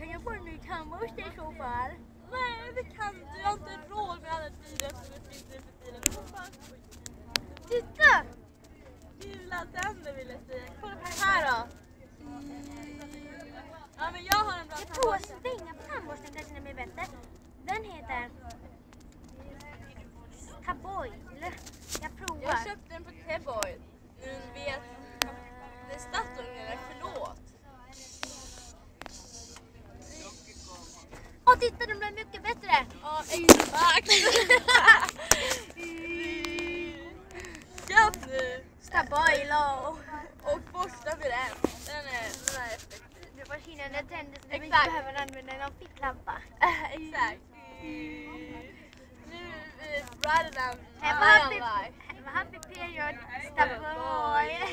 kan jag få en ny tandborste i så fall? Nej, det kan du. Jag har inte råd med alla tider som det finns nu för tiden. Titta! Gula tänder vill jag säga. Kolla på den här då. Ja, men jag har en bra Jag provar att svänga på tandborsten, kanske den blir bättre. Den heter Taboil. Jag provar. Jag köpte den på Taboil. Nu vet det är Statoil, förlåt. Åh, titta, den blev mycket bättre. Ja, exakt. Köp nu. Taboil Och borsta med den. Den är effektiv. det var skinande tänder så du inte Exakt. behöver använda någon ficklampa. Exakt. Nu är brighter than Have a happy period, Taboil.